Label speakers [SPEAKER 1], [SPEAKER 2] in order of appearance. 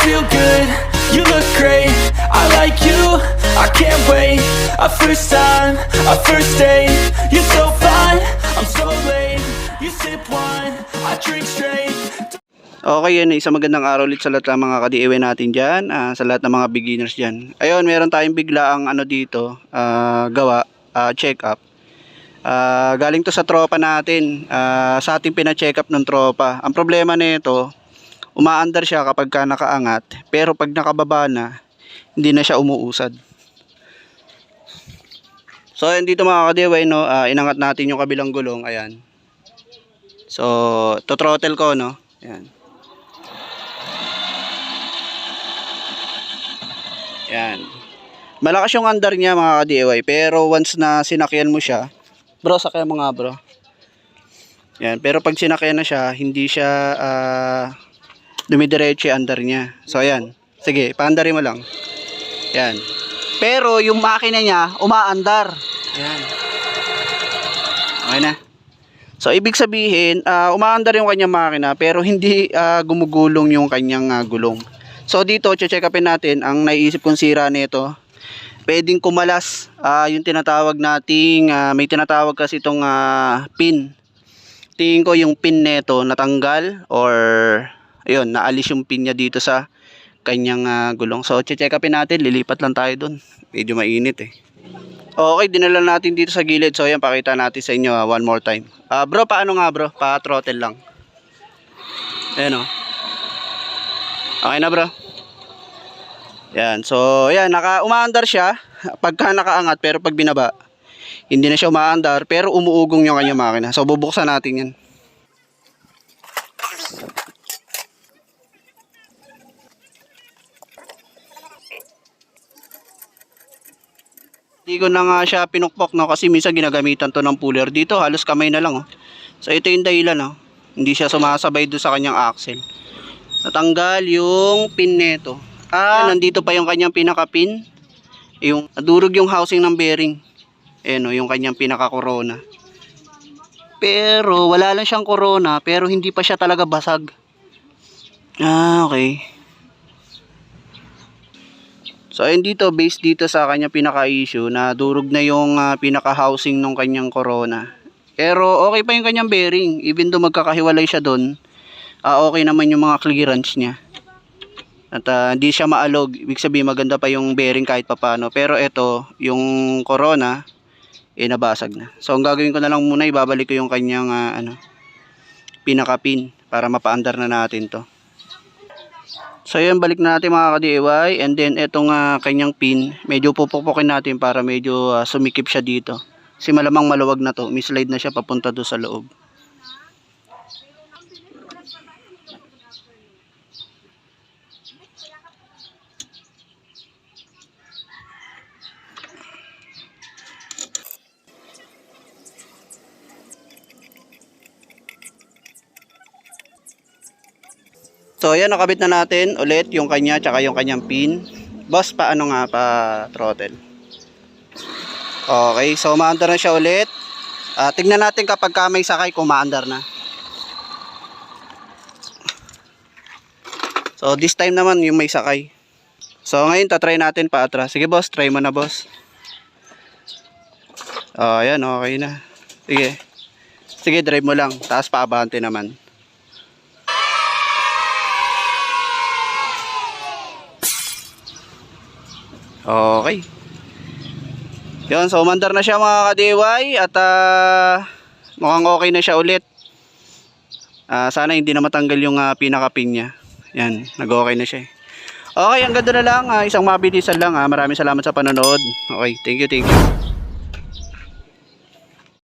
[SPEAKER 1] feel good, you look great, I like you, I can't wait. A first time, a first date. You're so fine, I'm so late. You sip wine, I drink straight.
[SPEAKER 2] Okay, yan. Isang magandang araw ulit sa lahat ng mga ka-DIY natin dyan, sa lahat ng mga beginners dyan. Ayun, meron tayong biglaang dito, check up. Galing to sa tropa natin, sa ating pina-check up ng tropa. Ang problema nito, umaandar siya kapag ka nakaangat, pero pag nakababa na, hindi na siya umuusad. So, ayun dito mga ka-DIY, no, inangat natin yung kabilang gulong, ayan. So, to throttle ko, no, ayan. Yan. Malakas yung andar niya mga ka-DIY, pero once na sinakyan mo siya, bro, sakyan mo nga bro. Yan, pero pag sinakyan na siya, hindi siya dumidiretso yung andar niya. So ayan, sige, paandarin mo lang. Yan. Pero yung makina niya, umaandar. Yan. Okay na. So ibig sabihin, umaandar yung kanyang makina, pero hindi gumugulong yung kanyang gulong. So dito, check upin natin ang naiisip kong sira nito. Pwedeng kumalas yung tinatawag nating, may tinatawag kasi itong pin. Tingin ko yung pin nito natanggal or ayun, naalis yung pin niya dito sa kanyang gulong. So check upin natin, lilipat lang tayo dun. Medyo mainit eh. Okay, dinala natin dito sa gilid. So ayan, pakita natin sa inyo one more time. Bro, paano nga bro? Pa-throttle lang. Ayan o. Okay na bro. Yan. So yan, umaandar siya pagka nakaangat, pero pag binaba hindi na siya umaandar, pero umuugong yung kanyang makina. So bubuksan natin yan. Hindi ko na nga siya pinukpok, no, kasi minsan ginagamitan to ng puller. Dito halos kamay na lang, oh. So ito yung dahilan, oh. Hindi siya sumasabay doon sa kanyang axle. Natanggal yung pin nito. Nandito pa yung kanyang pinaka-pin. Yung nadurog yung housing ng bearing. Ayan o, yung kanyang pinaka-corona. Pero wala lang siyang corona, pero hindi pa siya talaga basag. Okay. So ayun dito, based dito sa kanyang pinaka-issue, nadurog na yung pinaka-housing ng kanyang corona. Pero okay pa yung kanyang bearing. Even though magkakahiwalay siya doon, okay naman yung mga clearance niya. At hindi siya maalog. Ibig sabihin maganda pa yung bearing kahit papano. Pero ito, yung corona, nabasag na. So ang gagawin ko na lang muna, ibabalik ko yung kanyang pinaka-pin para mapaandar na natin to. So yan, balik na natin mga ka-DIY. And then itong kanyang pin, medyo pupukpukin natin para medyo sumikip siya dito. Kasi malamang maluwag na to. Mislide na siya papunta doon sa loob. So ayan, nakabit na natin ulit yung kanya tsaka yung kanyang pin. Boss, paano nga pa throttle? Okay, so umaandar na siya ulit. Tignan natin kapag may sakay kung umaandar na. So this time naman yung may sakay. So ngayon tatry natin pa atras. Sige boss, try mo na boss. Ayan, okay na. Sige. Sige, drive mo lang. Taas pa abante naman. Okay. Yun, so umandar na siya mga ka-DIY. At mukhang okay na siya ulit. Sana hindi na matanggal yung pinaka-pin niya. Yan, nag-okay na siya. Okay, ang ganda na lang. Isang mabilisan lang. Maraming salamat sa panonood. Okay, thank you, thank you.